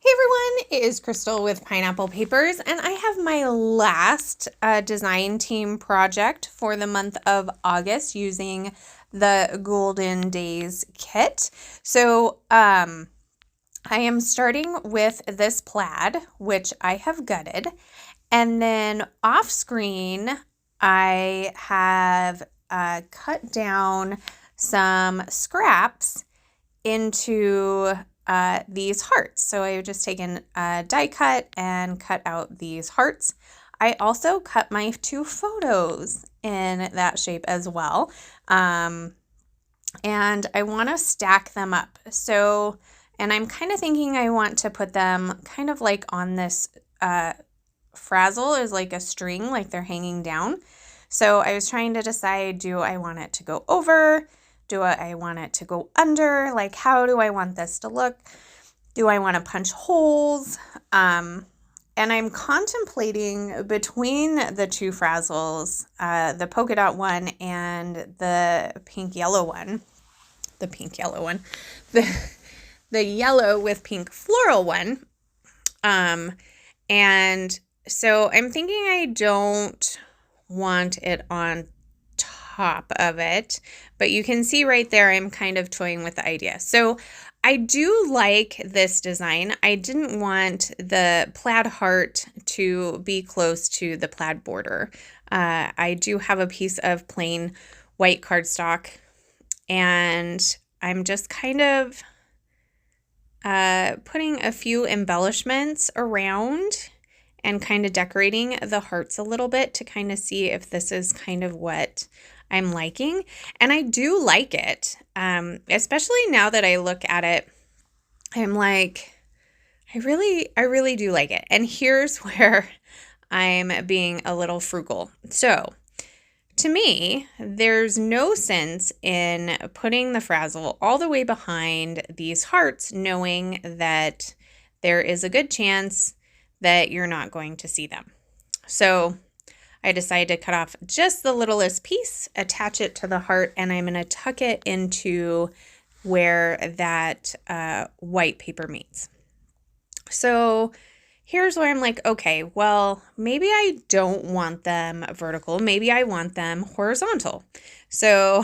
Hey everyone, it is Crystal with Pineapple Papers, and I have my last design team project for the month of August using the Golden Days kit. So I am starting with this plaid, which I have gutted, and then off screen I have cut down some scraps into these hearts. So I've just taken a die cut and cut out these hearts. I also cut my two photos in that shape as well. And I want to stack them up. So, and I'm kind of thinking I want to put them kind of like on this frazzle is like a string, like they're hanging down. So I was trying to decide, do I want it to go over? Do I want it to go under? Like, how do I want this to look? Do I want to punch holes? And I'm contemplating between the two frazzles, the polka dot one and the pink yellow one. The yellow with pink floral one. And so I'm thinking I don't want it on top of it, but you can see right there I'm kind of toying with the idea. So I do like this design. I didn't want the plaid heart to be close to the plaid border. I do have a piece of plain white cardstock, and I'm just kind of putting a few embellishments around and kind of decorating the hearts a little bit to kind of see if this is kind of what I'm liking. And I do like it, especially now that I look at it. I'm like, I really do like it. And here's where I'm being a little frugal. So to me, there's no sense in putting the frazzle all the way behind these hearts, knowing that there is a good chance that you're not going to see them. So I decided to cut off just the littlest piece, attach it to the heart, and I'm going to tuck it into where that white paper meets. So here's where I'm like, okay, well, maybe I don't want them vertical. Maybe I want them horizontal. So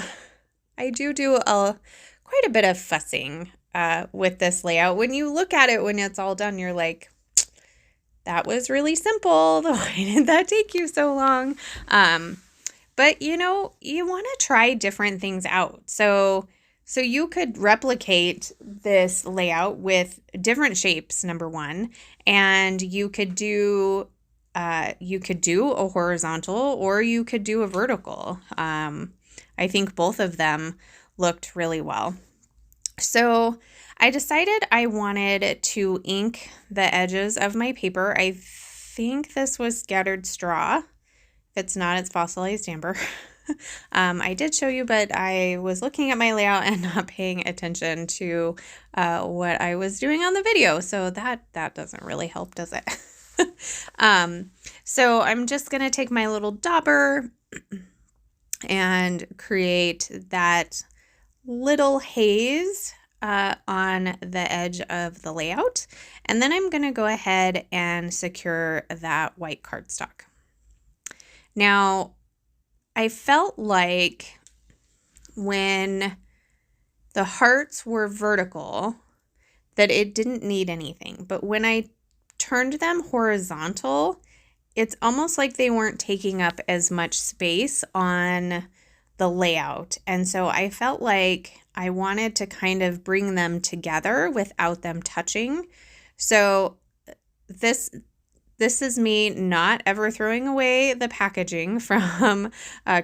I do quite a bit of fussing with this layout. When you look at it, when it's all done, you're like, that was really simple. Why did that take you so long? But you know, you want to try different things out. So you could replicate this layout with different shapes, number one, and you could do a horizontal or you could do a vertical. I think both of them looked really well. So I decided I wanted to ink the edges of my paper. I think this was scattered straw. If it's not, it's fossilized amber. I did show you, but I was looking at my layout and not paying attention to what I was doing on the video. So that doesn't really help, does it? So I'm just going to take my little dauber and create that little haze on the edge of the layout. And then I'm going to go ahead and secure that white cardstock. Now, I felt like when the hearts were vertical that it didn't need anything. But when I turned them horizontal, it's almost like they weren't taking up as much space on the layout. And so I felt like I wanted to kind of bring them together without them touching. So this is me not ever throwing away the packaging from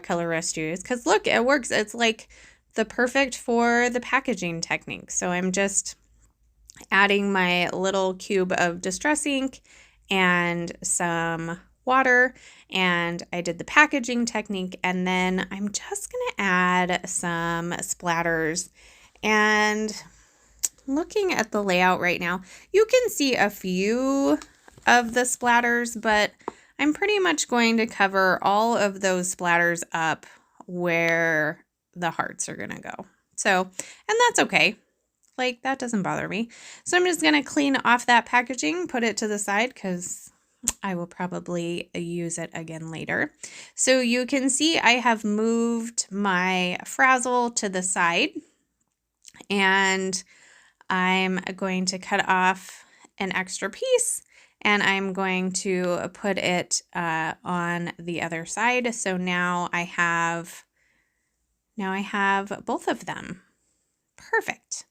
Color Rush Studios, because look, it works. It's like the perfect for the packaging technique. So I'm just adding my little cube of distress ink and some water, and I did the packaging technique, and then I'm just going to add some splatters. And looking at the layout right now, you can see a few of the splatters, but I'm pretty much going to cover all of those splatters up where the hearts are going to go. So, and that's okay. Like, that doesn't bother me. So I'm just going to clean off that packaging, put it to the side because I will probably use it again later. So you can see I have moved my frazzle to the side, and I'm going to cut off an extra piece, and I'm going to put it on the other side. So now I have both of them. Perfect.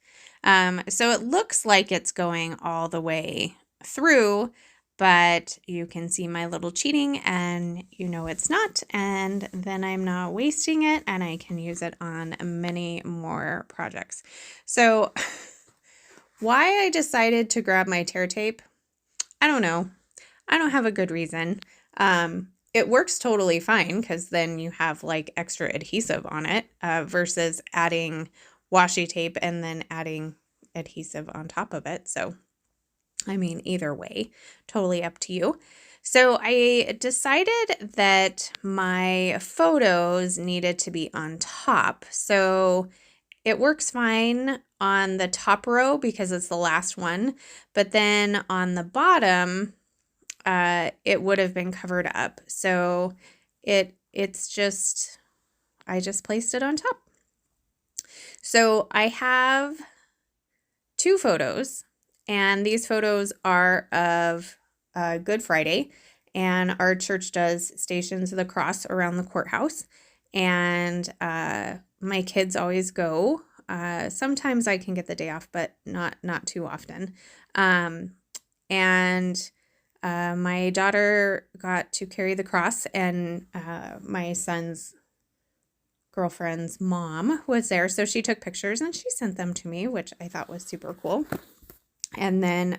So it looks like it's going all the way through, but you can see my little cheating, and you know it's not, and then I'm not wasting it, and I can use it on many more projects. So why I decided to grab my tear tape, I don't know. I don't have a good reason. It works totally fine because then you have like extra adhesive on it versus adding washi tape and then adding adhesive on top of it. So, I mean, either way, totally up to you. So I decided that my photos needed to be on top. So it works fine on the top row because it's the last one, but then on the bottom, it would have been covered up. So it's just, I just placed it on top. So I have 2 photos, and these photos are of Good Friday, and our church does Stations of the Cross around the courthouse, and my kids always go. Sometimes I can get the day off, but not too often. And my daughter got to carry the cross, and my son's girlfriend's mom was there, so she took pictures and she sent them to me, which I thought was super cool. And then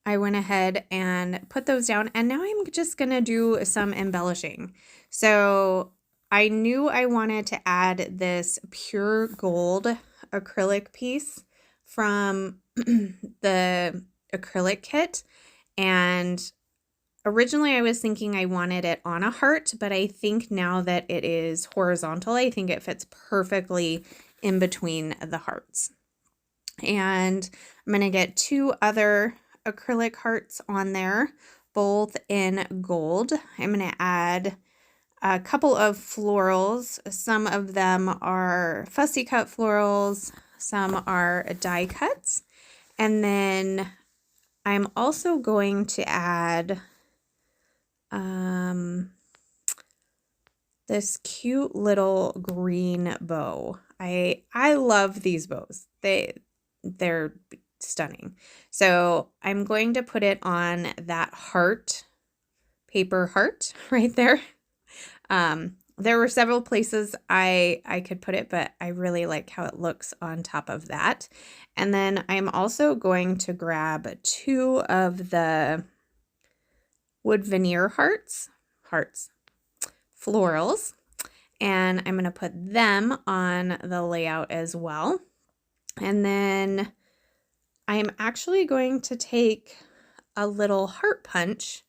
I went ahead and put those down, and now I'm just gonna do some embellishing. So I knew I wanted to add this pure gold acrylic piece from the acrylic kit, and originally I was thinking I wanted it on a heart, but I think now that it is horizontal, I think it fits perfectly in between the hearts. And I'm going to get 2 other acrylic hearts on there, both in gold. I'm going to add a couple of florals. Some of them are fussy cut florals, some are die cuts. And then I'm also going to add this cute little green bow. I love these bows. They're stunning. So I'm going to put it on that heart, paper heart right there. There were several places I could put it, but I really like how it looks on top of that. And then I'm also going to grab 2 of the wood veneer florals, and I'm going to put them on the layout as well. And then I'm actually going to take a little heart punch,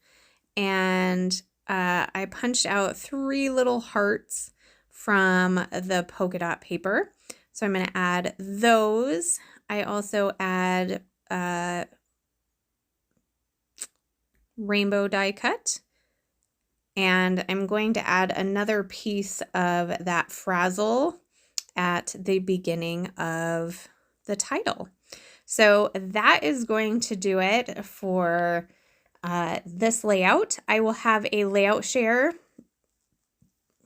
and I punched out 3 little hearts from the polka dot paper. So I'm going to add those. I also add rainbow die cut, and I'm going to add another piece of that frazzle at the beginning of the title. So that is going to do it for this layout. I will have a layout share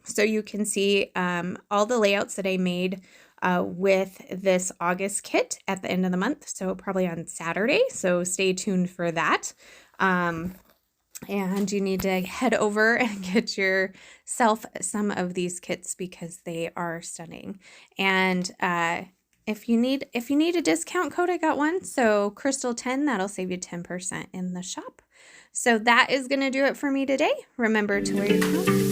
so you can see all the layouts that I made with this August kit at the end of the month, so probably on Saturday, so stay tuned for that. And you need to head over and get yourself some of these kits because they are stunning. And if you need a discount code, I got one. So Crystal 10, that'll save you 10% in the shop. So that is going to do it for me today. Remember to wear your crown.